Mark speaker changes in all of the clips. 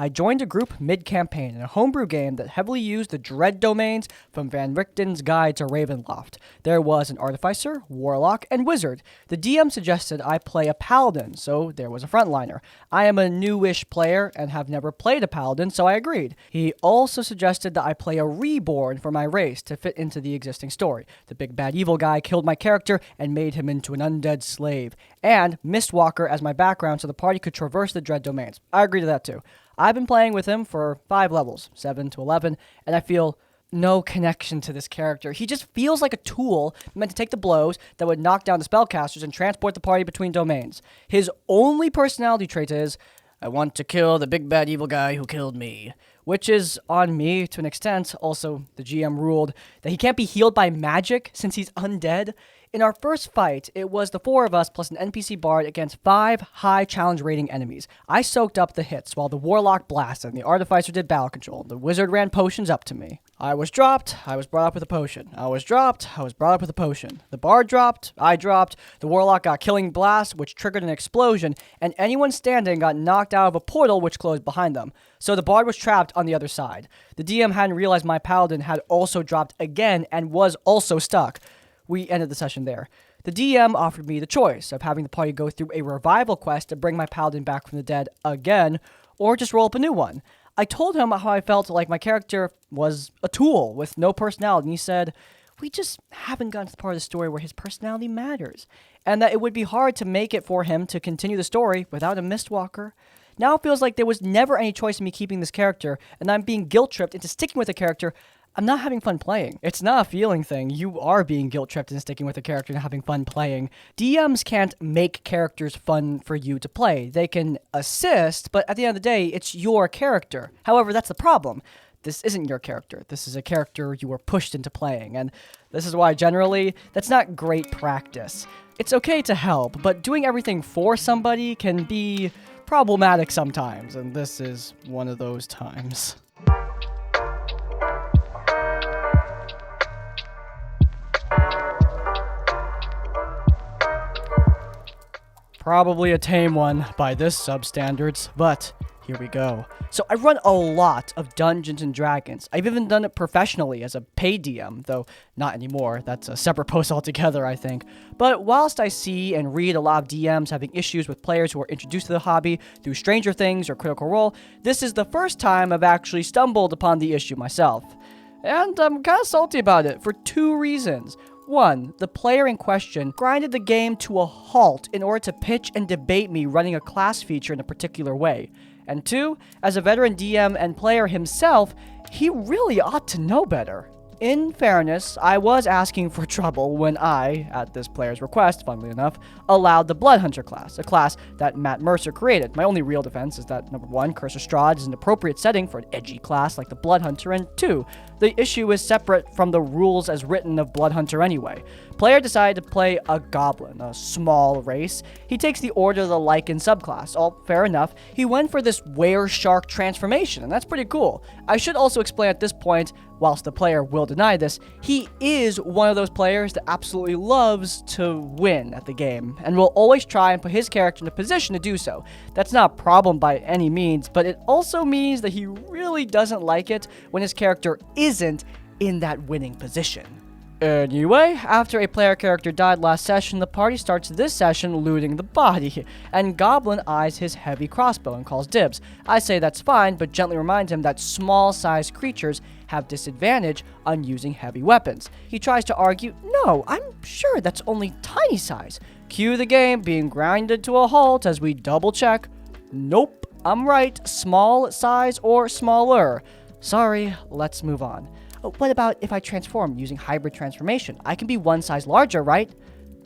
Speaker 1: I joined a group mid-campaign in a homebrew game that heavily used the dread domains from Van Richten's Guide to Ravenloft. There was an artificer, warlock, and wizard. The DM suggested I play a paladin, so there was a frontliner. I am a newish player and have never played a paladin, so I agreed. He also suggested that I play a reborn for my race to fit into the existing story. The big bad evil guy killed my character and made him into an undead slave, and Mistwalker as my background so the party could traverse the dread domains. I agree to that too. I've been playing with him for 5 levels, 7 to 11, and I feel no connection to this character. He just feels like a tool meant to take the blows that would knock down the spellcasters and transport the party between domains. His only personality trait is, I want to kill the big bad evil guy who killed me, which is on me to an extent. Also, the GM ruled that he can't be healed by magic since he's undead. In our first fight, it was the 4 of us plus an NPC bard against 5 high challenge rating enemies. I soaked up the hits while the warlock blasted and the artificer did battle control. The wizard ran potions up to me. I was dropped, I was brought up with a potion. I was dropped, I was brought up with a potion. The bard dropped, I dropped, the warlock got killing blast, which triggered an explosion, and anyone standing got knocked out of a portal which closed behind them. So the bard was trapped on the other side. The DM hadn't realized my paladin had also dropped again and was also stuck. We ended the session there. The DM offered me the choice of having the party go through a revival quest to bring my paladin back from the dead again, or just roll up a new one. I told him how I felt like my character was a tool with no personality, and he said, we just haven't gotten to the part of the story where his personality matters, and that it would be hard to make it for him to continue the story without a Mistwalker. Now it feels like there was never any choice in me keeping this character, and I'm being guilt-tripped into sticking with a character I'm not having fun playing. It's not a feeling thing. You are being guilt-tripped and sticking with a character and having fun playing. DMs can't make characters fun for you to play. They can assist, but at the end of the day, it's your character. However, that's the problem. This isn't your character. This is a character you were pushed into playing, and this is why generally, that's not great practice. It's okay to help, but doing everything for somebody can be problematic sometimes, and this is one of those times. Probably a tame one by this substandards, but here we go. So I run a lot of Dungeons & Dragons. I've even done it professionally as a paid DM, though not anymore. That's a separate post altogether, I think. But whilst I see and read a lot of DMs having issues with players who are introduced to the hobby through Stranger Things or Critical Role, this is the first time I've actually stumbled upon the issue myself. And I'm kind of salty about it for 2 reasons. 1, the player in question grinded the game to a halt in order to pitch and debate me running a class feature in a particular way. And 2, as a veteran DM and player himself, he really ought to know better. In fairness, I was asking for trouble when I, at this player's request, funnily enough, allowed the Blood Hunter class, a class that Matt Mercer created. My only real defense is that, number 1, Curse of Strahd is an appropriate setting for an edgy class like the Blood Hunter, and 2, the issue is separate from the rules as written of Blood Hunter anyway. Player decided to play a goblin, a small race. He takes the Order of the Lycan subclass. All fair enough. He went for this were-shark transformation, and that's pretty cool. I should also explain at this point, whilst the player will deny this, he is one of those players that absolutely loves to win at the game, and will always try and put his character in a position to do so. That's not a problem by any means, but it also means that he really doesn't like it when his character isn't in that winning position. Anyway, after a player character died last session, the party starts this session looting the body, and Goblin eyes his heavy crossbow and calls dibs. I say that's fine, but gently remind him that small-sized creatures have disadvantage on using heavy weapons. He tries to argue, no, I'm sure that's only tiny size. Cue the game being grinded to a halt as we double-check. Nope, I'm right, small size or smaller. Sorry, let's move on. What about if I transform using hybrid transformation? I can be 1 size larger, right?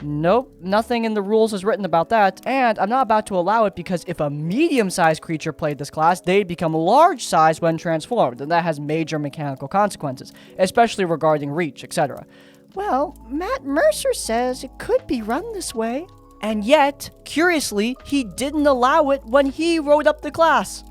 Speaker 1: Nope, nothing in the rules is written about that, and I'm not about to allow it because if a medium-sized creature played this class, they'd become large size when transformed, and that has major mechanical consequences, especially regarding reach, etc. Well, Matt Mercer says it could be run this way. And yet, curiously, he didn't allow it when he wrote up the class.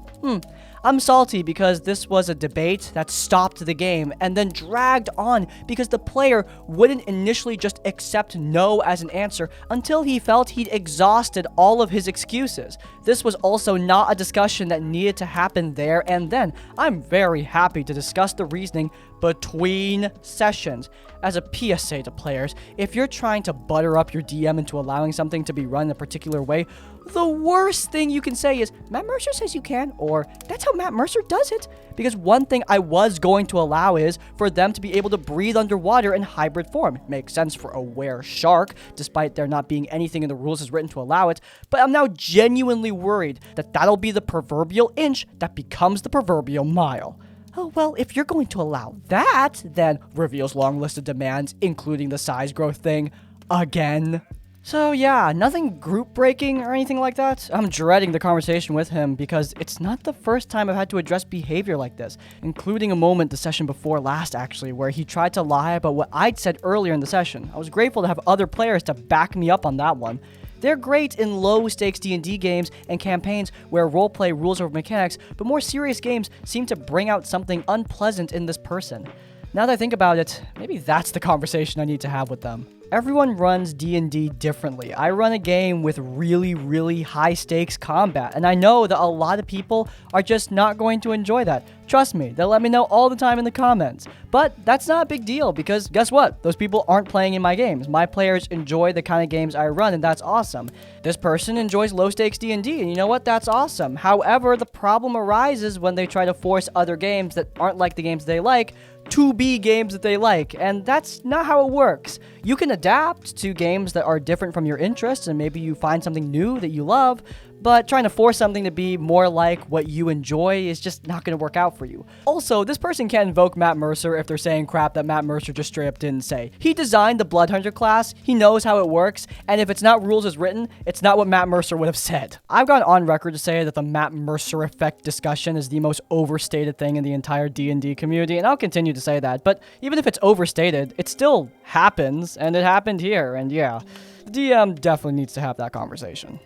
Speaker 1: I'm salty because this was a debate that stopped the game and then dragged on because the player wouldn't initially just accept no as an answer until he felt he'd exhausted all of his excuses. This was also not a discussion that needed to happen there and then. I'm very happy to discuss the reasoning between sessions. As a PSA to players, if you're trying to butter up your DM into allowing something to be run a particular way, the worst thing you can say is, Matt Mercer says you can, or that's how Matt Mercer does it. Because one thing I was going to allow is for them to be able to breathe underwater in hybrid form. It makes sense for a were shark, despite there not being anything in the rules as written to allow it, but I'm now genuinely worried that that'll be the proverbial inch that becomes the proverbial mile. Oh, well, if you're going to allow that, then reveals long list of demands, including the size growth thing, again. So yeah, nothing group breaking or anything like that. I'm dreading the conversation with him because it's not the first time I've had to address behavior like this, including a moment the session before last actually, where he tried to lie about what I'd said earlier in the session. I was grateful to have other players to back me up on that one. They're great in low-stakes D&D games and campaigns where roleplay rules over mechanics, but more serious games seem to bring out something unpleasant in this person. Now that I think about it, maybe that's the conversation I need to have with them. Everyone runs D&D differently. I run a game with really high-stakes combat, and I know that a lot of people are just not going to enjoy that. Trust me, they'll let me know all the time in the comments. But that's not a big deal, because guess what? Those people aren't playing in my games. My players enjoy the kind of games I run, and that's awesome. This person enjoys low-stakes D&D, and you know what? That's awesome. However, the problem arises when they try to force other games that aren't like the games they like to be games that they like, and that's not how it works. You can adapt to games that are different from your interests, and maybe you find something new that you love, but trying to force something to be more like what you enjoy is just not going to work out for you. Also, this person can't invoke Matt Mercer if they're saying crap that Matt Mercer just straight up didn't say. He designed the Bloodhunter class, he knows how it works, and if it's not rules as written, it's not what Matt Mercer would have said. I've gone on record to say that the Matt Mercer effect discussion is the most overstated thing in the entire D&D community, and I'll continue to say that, but even if it's overstated, it still happens, and it happened here, and yeah, the DM definitely needs to have that conversation.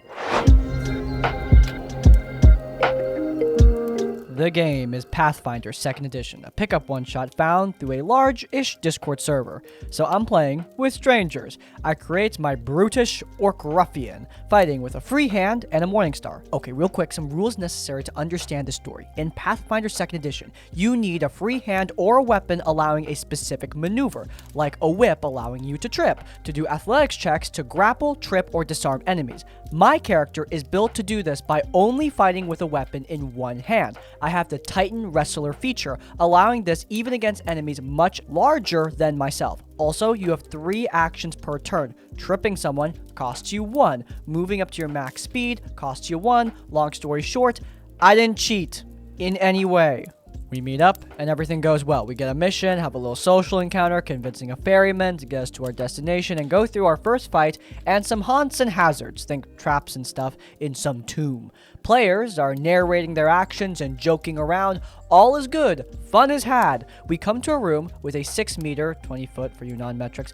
Speaker 1: The game is Pathfinder 2nd Edition, a pickup one-shot found through a large-ish Discord server. So I'm playing with strangers. I create my brutish orc ruffian, fighting with a free hand and a Morningstar. Okay, real quick, some rules necessary to understand the story. In Pathfinder 2nd Edition, you need a free hand or a weapon allowing a specific maneuver, like a whip allowing you to trip, to do athletics checks to grapple, trip, or disarm enemies. My character is built to do this by only fighting with a weapon in one hand. I have the Titan Wrestler feature, allowing this even against enemies much larger than myself. Also, you have 3 actions per turn. Tripping someone costs you 1. Moving up to your max speed costs you 1. Long story short, I didn't cheat in any way. We meet up, and everything goes well. We get a mission, have a little social encounter, convincing a ferryman to get us to our destination, and go through our first fight, and some haunts and hazards, think traps and stuff, in some tomb. Players are narrating their actions and joking around. All is good. Fun is had. We come to a room with a 6 meter, 20 foot for you non-metrics,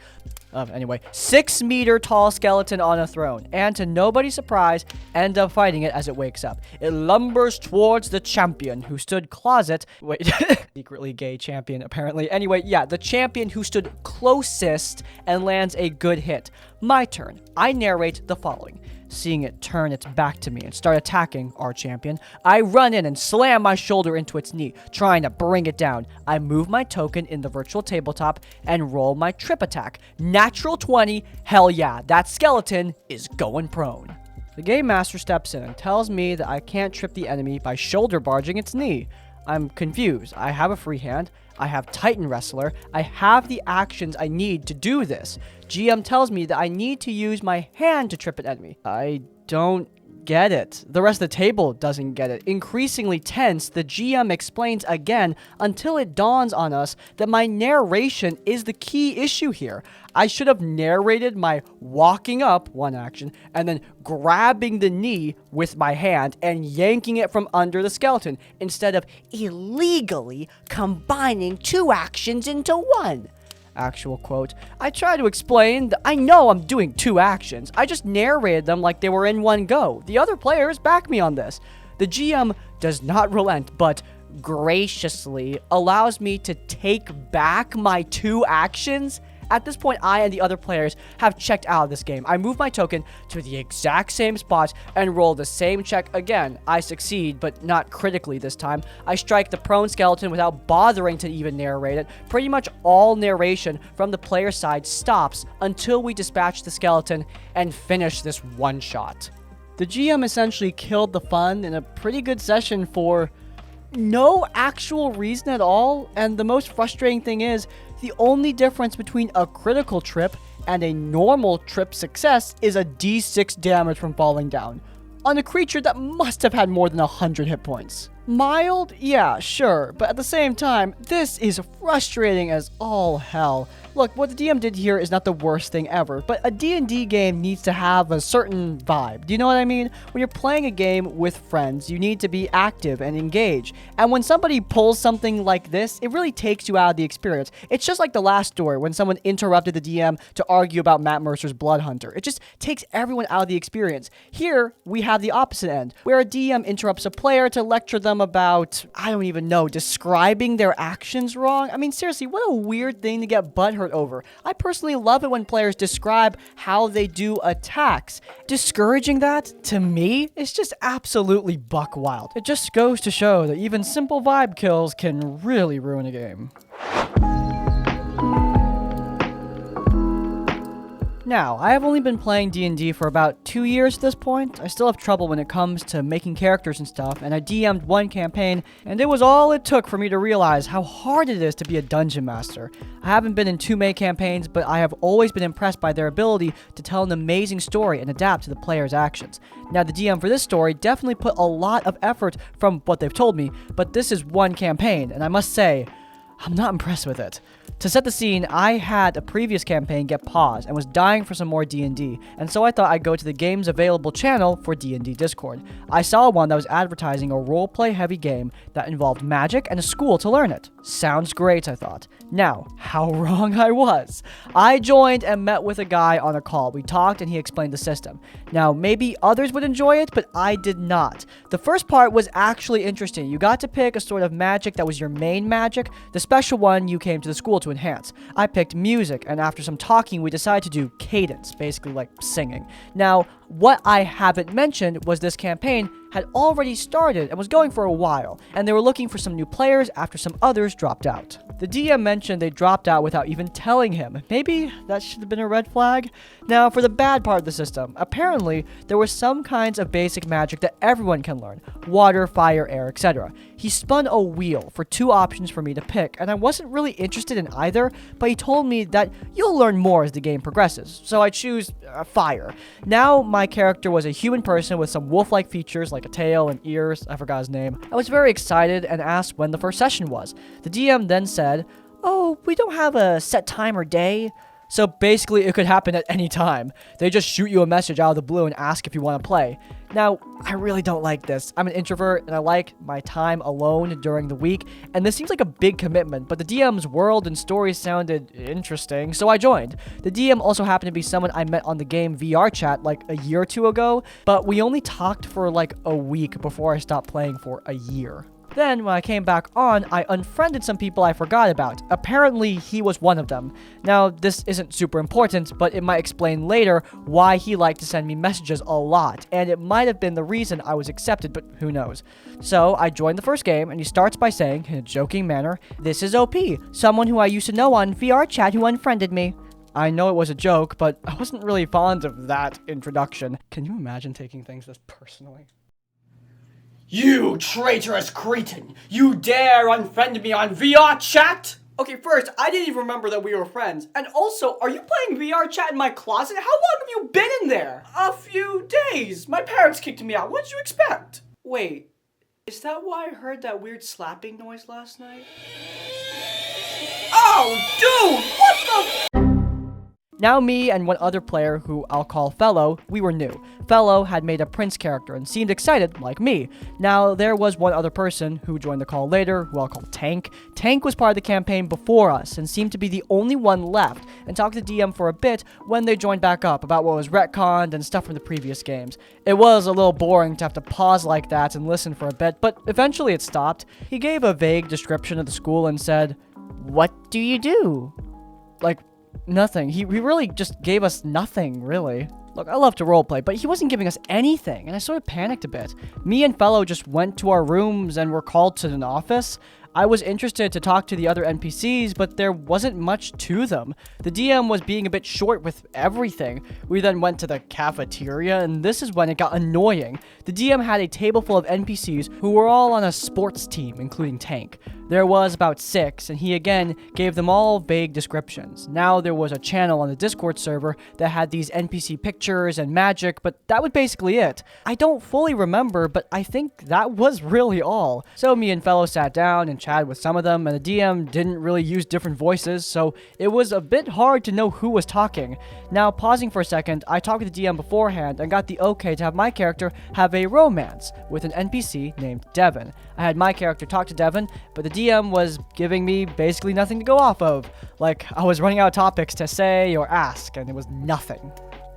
Speaker 1: 6 meter tall skeleton on a throne, and to nobody's surprise, end up fighting it as it wakes up. It lumbers towards the champion who stood secretly gay champion apparently. Anyway, yeah, the champion who stood closest and lands a good hit. My turn. I narrate the following. Seeing it turn its back to me and start attacking our champion, I run in and slam my shoulder into its knee, trying to bring it down. I move my token in the virtual tabletop and roll my trip attack. Natural 20, hell yeah, that skeleton is going prone. The game master steps in and tells me that I can't trip the enemy by shoulder barging its knee. I'm confused. I have a free hand. I have Titan Wrestler. I have the actions I need to do this. GM tells me that I need to use my hand to trip an enemy. I don't get it. The rest of the table doesn't get it. Increasingly tense, the GM explains again until it dawns on us that my narration is the key issue here. I should have narrated my walking up, one action, and then grabbing the knee with my hand and yanking it from under the skeleton, instead of illegally combining 2 actions into 1. Actual quote. I try to explain that I know I'm doing 2 actions. I just narrated them like they were in one go. The other players back me on this. The GM does not relent, but graciously allows me to take back my 2 actions. At this point, I and the other players have checked out of this game. I move my token to the exact same spot and roll the same check again. I succeed, but not critically this time. I strike the prone skeleton without bothering to even narrate it. Pretty much all narration from the player side stops until we dispatch the skeleton and finish this one shot. The GM essentially killed the fun in a pretty good session for no actual reason at all, and the most frustrating thing is, the only difference between a critical trip and a normal trip success is a d6 damage from falling down, on a creature that must have had more than 100 hit points. Mild? Yeah, sure, but at the same time, this is frustrating as all hell. Look, what the DM did here is not the worst thing ever, but a D&D game needs to have a certain vibe. Do you know what I mean? When you're playing a game with friends, you need to be active and engage. And when somebody pulls something like this, it really takes you out of the experience. It's just like the last story when someone interrupted the DM to argue about Matt Mercer's Blood Hunter. It just takes everyone out of the experience. Here, we have the opposite end, where a DM interrupts a player to lecture them about, I don't even know, describing their actions wrong. I mean, seriously, what a weird thing to get butthurt over. I personally love it when players describe how they do attacks. Discouraging that, to me, is just absolutely buck wild. It just goes to show that even simple vibe kills can really ruin a game. Now, I have only been playing D&D for about 2 years at this point. I still have trouble when it comes to making characters and stuff, and I DM'd one campaign, and it was all it took for me to realize how hard it is to be a dungeon master. I haven't been in too many campaigns, but I have always been impressed by their ability to tell an amazing story and adapt to the player's actions. Now, the DM for this story definitely put a lot of effort from what they've told me, but this is one campaign, and I must say, I'm not impressed with it. To set the scene, I had a previous campaign get paused and was dying for some more D&D, and so I thought I'd go to the game's available channel for D&D Discord. I saw one that was advertising a roleplay heavy game that involved magic and a school to learn it. Sounds great, I thought. Now, how wrong I was. I joined and met with a guy on a call. We talked and he explained the system. Now, maybe others would enjoy it, but I did not. The first part was actually interesting. You got to pick a sort of magic that was your main magic, the special one you came to the school to enhance. I picked music, and after some talking, we decided to do cadence, basically like singing. Now, what I haven't mentioned was this campaign had already started and was going for a while, and they were looking for some new players after some others dropped out. The DM mentioned they dropped out without even telling him. Maybe that should have been a red flag? Now, for the bad part of the system, apparently there were some kinds of basic magic that everyone can learn. Water, fire, air, etc. He spun a wheel for 2 options for me to pick, and I wasn't really interested in either, but he told me that you'll learn more as the game progresses, so I choose fire. Now, my character was a human person with some wolf-like features like a tail and ears. I forgot his name. I was very excited and asked when the first session was. The DM then said, "Oh, we don't have a set time or day." So basically, it could happen at any time. They just shoot you a message out of the blue and ask if you want to play. Now, I really don't like this. I'm an introvert, and I like my time alone during the week, and this seems like a big commitment, but the DM's world and stories sounded interesting, so I joined. The DM also happened to be someone I met on the game VR chat like a year or 2 ago, but we only talked for like a week before I stopped playing for a year. Then, when I came back on, I unfriended some people I forgot about. Apparently, he was one of them. Now, this isn't super important, but it might explain later why he liked to send me messages a lot, and it might have been the reason I was accepted, but who knows. So, I joined the first game, and he starts by saying, in a joking manner, "This is OP, someone who I used to know on VR chat who unfriended me." I know it was a joke, but I wasn't really fond of that introduction. Can you imagine taking things this personally? "You traitorous cretin! You dare unfriend me on VR chat?" Okay, first, I didn't even remember that we were friends. And also, are you playing VR chat in my closet? How long have you been in there? A few days. My parents kicked me out. What did you expect? Wait, is that why I heard that weird slapping noise last night? Oh, dude! What the... Now me and one other player, who I'll call Fellow, we were new. Fellow had made a prince character and seemed excited, like me. Now there was one other person who joined the call later, who I'll call Tank. Tank was part of the campaign before us and seemed to be the only one left, and talked to DM for a bit when they joined back up about what was retconned and stuff from the previous games. It was a little boring to have to pause like that and listen for a bit, but eventually it stopped. He gave a vague description of the school and said, "What do you do?" Like, nothing. He really just gave us nothing, really. Look, I love to roleplay, but he wasn't giving us anything, and I sort of panicked a bit. Me and Fellow just went to our rooms and were called to an office. I was interested to talk to the other NPCs, but there wasn't much to them. The DM was being a bit short with everything. We then went to the cafeteria, and this is when it got annoying. The DM had a table full of NPCs who were all on a sports team, including Tank. There was about 6, and he again gave them all vague descriptions. Now there was a channel on the Discord server that had these NPC pictures and magic, but that was basically it. I don't fully remember, but I think that was really all. So me and Fellow sat down and chatted with some of them, and the DM didn't really use different voices, so it was a bit hard to know who was talking. Now, pausing for a second, I talked with the DM beforehand and got the okay to have my character have a romance with an NPC named Devin. I had my character talk to Devin, but the DM was giving me basically nothing to go off of. Like, I was running out of topics to say or ask, and it was nothing.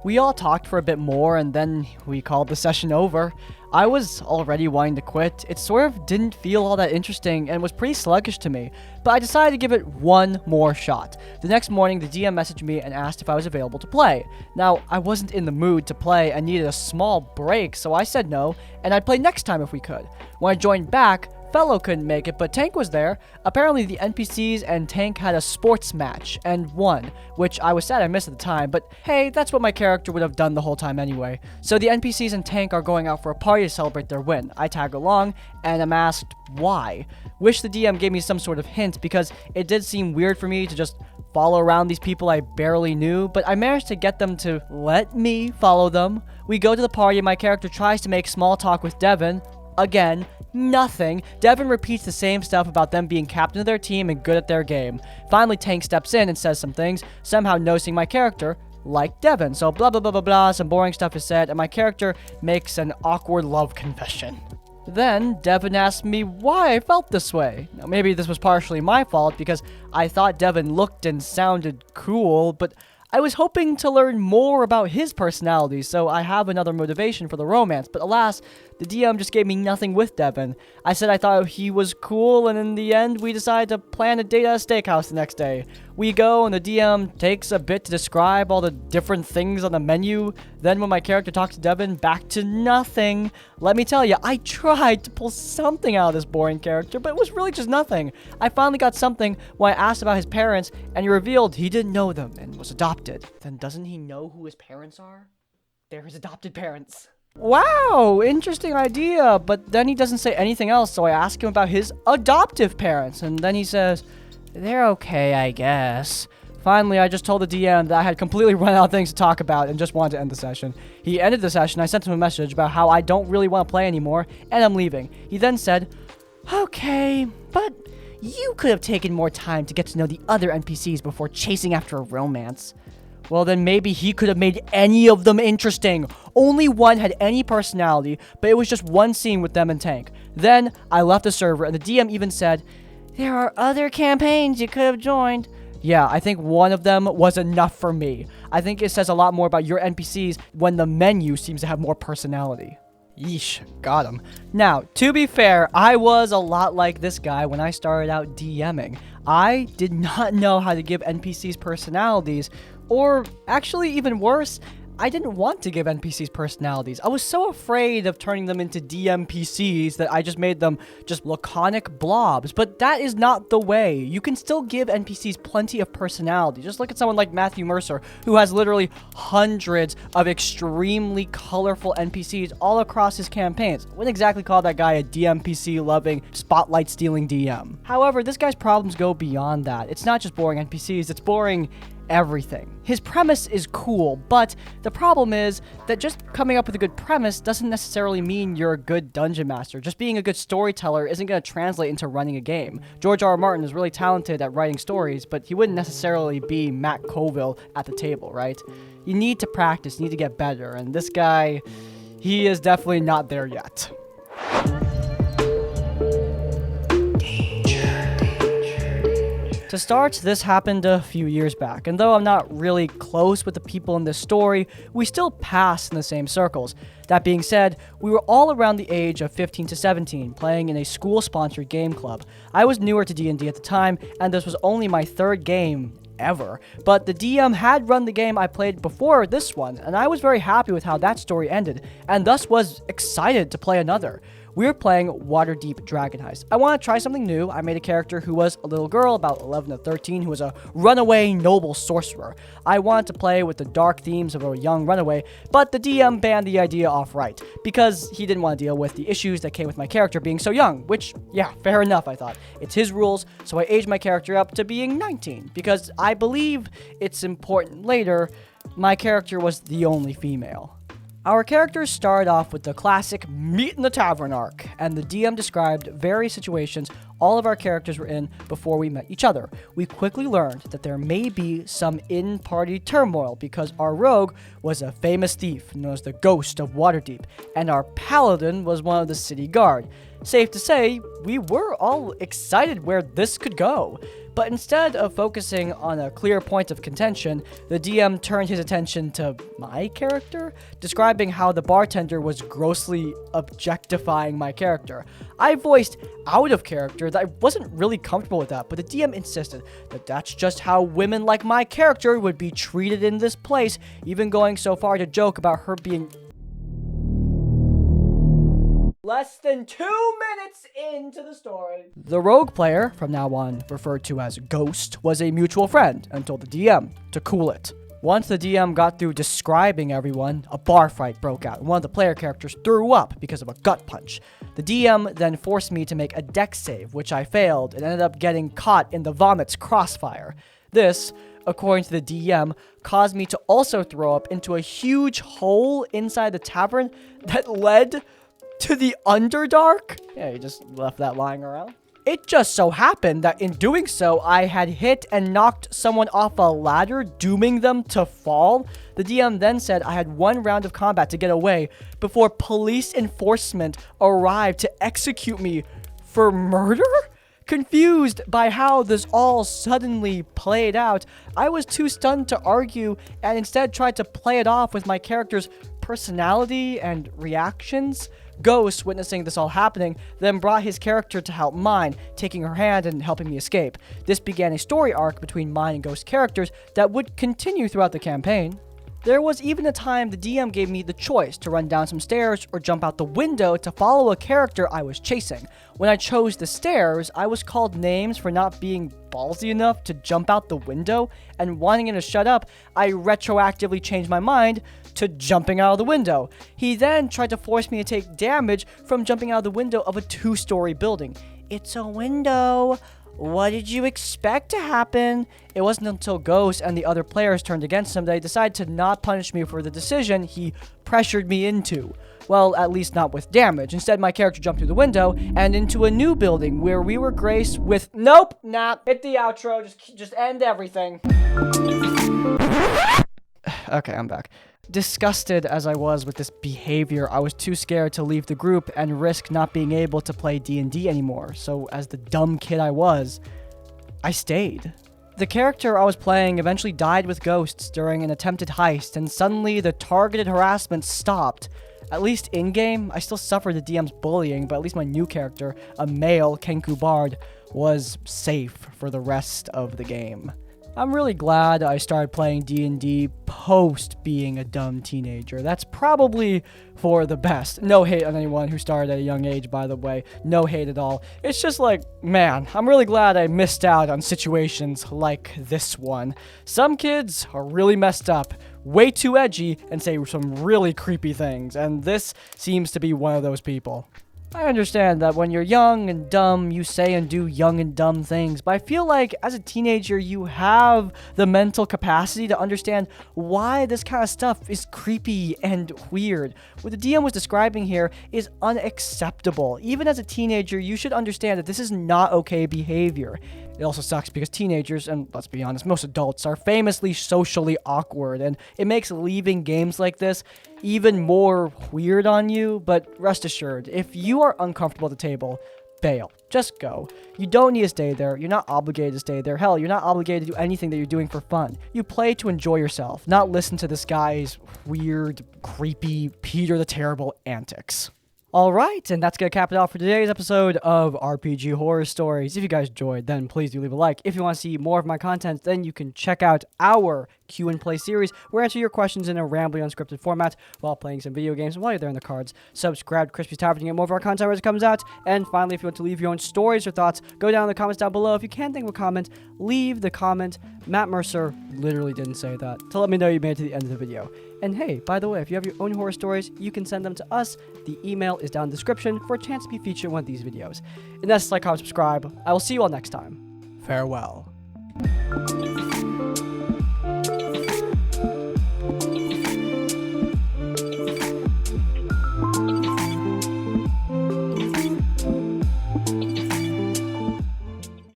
Speaker 1: We all talked for a bit more, and then we called the session over. I was already wanting to quit. It sort of didn't feel all that interesting and was pretty sluggish to me, but I decided to give it one more shot. The next morning, the DM messaged me and asked if I was available to play. Now, I wasn't in the mood to play and needed a small break, so I said no, and I'd play next time if we could. When I joined back, Fellow couldn't make it, but Tank was there. Apparently, the NPCs and Tank had a sports match and won, which I was sad I missed at the time, but hey, that's what my character would have done the whole time anyway. So the NPCs and Tank are going out for a party to celebrate their win. I tag along, and I'm asked why. Wish the DM gave me some sort of hint, because it did seem weird for me to just follow around these people I barely knew, but I managed to get them to let me follow them. We go to the party, and my character tries to make small talk with Devin. Again, nothing. Devin repeats the same stuff about them being captain of their team and good at their game. Finally, Tank steps in and says some things, somehow noticing my character, like Devin. So blah blah blah blah blah, some boring stuff is said, and my character makes an awkward love confession. Then, Devin asked me why I felt this way. Now, maybe this was partially my fault, because I thought Devin looked and sounded cool, but I was hoping to learn more about his personality, so I have another motivation for the romance, but alas, the DM just gave me nothing with Devin. I said I thought he was cool, and in the end, we decided to plan a date at a steakhouse the next day. We go, and the DM takes a bit to describe all the different things on the menu. Then when my character talks to Devin, back to nothing. Let me tell you, I tried to pull something out of this boring character, but it was really just nothing. I finally got something when I asked about his parents, and he revealed he didn't know them and was adopted. Then doesn't he know who his parents are? They're his adopted parents. Wow, interesting idea, but then he doesn't say anything else, so I ask him about his adoptive parents, and then he says, "They're okay, I guess." Finally, I just told the DM that I had completely run out of things to talk about and just wanted to end the session. He ended the session. I sent him a message about how I don't really want to play anymore, and I'm leaving. He then said, "Okay, but you could have taken more time to get to know the other NPCs before chasing after a romance." Well, then maybe he could have made any of them interesting. Only one had any personality, but it was just one scene with them and Tank. Then I left the server, and the DM even said, "There are other campaigns you could have joined." Yeah, I think one of them was enough for me. I think it says a lot more about your NPCs when the menu seems to have more personality. Yeesh, got him. Now, to be fair, I was a lot like this guy when I started out DMing. I did not know how to give NPCs personalities, or actually even worse, I didn't want to give NPCs personalities. I was so afraid of turning them into DMPCs that I just made them just laconic blobs. But that is not the way. You can still give NPCs plenty of personality. Just look at someone like Matthew Mercer, who has literally hundreds of extremely colorful NPCs all across his campaigns. I wouldn't exactly call that guy a DMPC-loving, spotlight-stealing DM. However, this guy's problems go beyond that. It's not just boring NPCs, it's boring everything. His premise is cool, but the problem is that just coming up with a good premise doesn't necessarily mean you're a good dungeon master. Just being a good storyteller isn't going to translate into running a game. George R. R. Martin is really talented at writing stories, but he wouldn't necessarily be Matt Colville at the table, right? You need to practice, you need to get better, and this guy, he is definitely not there yet. To start, this happened a few years back, and though I'm not really close with the people in this story, we still pass in the same circles. That being said, we were all around the age of 15 to 17, playing in a school-sponsored game club. I was newer to D&D at the time, and this was only my third game ever, but the DM had run the game I played before this one, and I was very happy with how that story ended, and thus was excited to play another. We were playing Waterdeep Dragon Heist. I wanted to try something new. I made a character who was a little girl, about 11 to 13, who was a runaway noble sorcerer. I wanted to play with the dark themes of a young runaway, but the DM banned the idea outright, because he didn't want to deal with the issues that came with my character being so young, which, yeah, fair enough, I thought. It's his rules, so I aged my character up to being 19, because I believe it's important later, my character was the only female. Our characters started off with the classic meet in the tavern arc, and the DM described various situations all of our characters were in before we met each other. We quickly learned that there may be some in-party turmoil because our rogue was a famous thief known as the Ghost of Waterdeep, and our paladin was one of the city guard. Safe to say, we were all excited where this could go. But instead of focusing on a clear point of contention, the DM turned his attention to my character, describing how the bartender was grossly objectifying my character. I voiced out of character that I wasn't really comfortable with that, but the DM insisted that that's just how women like my character would be treated in this place, even going so far to joke about her being less than 2 minutes into the story. The rogue player, from now on referred to as Ghost, was a mutual friend and told the DM to cool it. Once the DM got through describing everyone, a bar fight broke out. One of the player characters threw up because of a gut punch. The DM then forced me to make a dex save, which I failed and ended up getting caught in the vomit's crossfire. This, according to the DM, caused me to also throw up into a huge hole inside the tavern that led to the Underdark? Yeah, you just left that lying around. It just so happened that in doing so, I had hit and knocked someone off a ladder, dooming them to fall. The DM then said I had 1 round of combat to get away before police enforcement arrived to execute me for murder? Confused by how this all suddenly played out, I was too stunned to argue and instead tried to play it off with my character's personality and reactions. Ghost, witnessing this all happening, then brought his character to help mine, taking her hand and helping me escape. This began a story arc between mine and Ghost characters that would continue throughout the campaign. There was even a time the DM gave me the choice to run down some stairs or jump out the window to follow a character I was chasing. When I chose the stairs, I was called names for not being ballsy enough to jump out the window, and wanting him to shut up, I retroactively changed my mind to jumping out of the window. He then tried to force me to take damage from jumping out of the window of a 2-story building. It's a window. What did you expect to happen? It wasn't until Ghost and the other players turned against him that he decided to not punish me for the decision he pressured me into. Well, at least not with damage. Instead, my character jumped through the window and into a new building where we were graced with... Nope, nah, hit the outro, just end everything. Okay, I'm back. Disgusted as I was with this behavior, I was too scared to leave the group and risk not being able to play D&D anymore, so as the dumb kid I was, I stayed. The character I was playing eventually died with ghosts during an attempted heist, and suddenly the targeted harassment stopped. At least in-game, I still suffered the DM's bullying, but at least my new character, a male Kenku Bard, was safe for the rest of the game. I'm really glad I started playing D&D post being a dumb teenager. That's probably for the best. No hate on anyone who started at a young age, by the way. No hate at all. It's just like, man, I'm really glad I missed out on situations like this one. Some kids are really messed up, way too edgy, and say some really creepy things, and this seems to be one of those people. I understand that when you're young and dumb, you say and do young and dumb things, but I feel like as a teenager, you have the mental capacity to understand why this kind of stuff is creepy and weird. What the DM was describing here is unacceptable. Even as a teenager, you should understand that this is not okay behavior. It also sucks because teenagers, and let's be honest, most adults are famously socially awkward, and it makes leaving games like this even more weird on you. But rest assured, if you are uncomfortable at the table, bail. Just go. You don't need to stay there. You're not obligated to stay there. Hell, you're not obligated to do anything that you're doing for fun. You play to enjoy yourself, not listen to this guy's weird, creepy Peter the Terrible antics. Alright, and that's going to cap it off for today's episode of RPG Horror Stories. If you guys enjoyed, then please do leave a like. If you want to see more of my content, then you can check out our Q and Play series, where I answer your questions in a rambling, unscripted format while playing some video games. And while you're there in the cards, subscribe to Crispy's Tavern to get more of our content as it comes out. And finally, if you want to leave your own stories or thoughts, go down in the comments down below. If you can't think of a comment, leave the comment. Matt Mercer literally didn't say that, to let me know you made it to the end of the video. And hey, by the way, if you have your own horror stories, you can send them to us. The email is down in the description for a chance to be featured in one of these videos. And that's like, comment, subscribe. I will see you all next time. Farewell.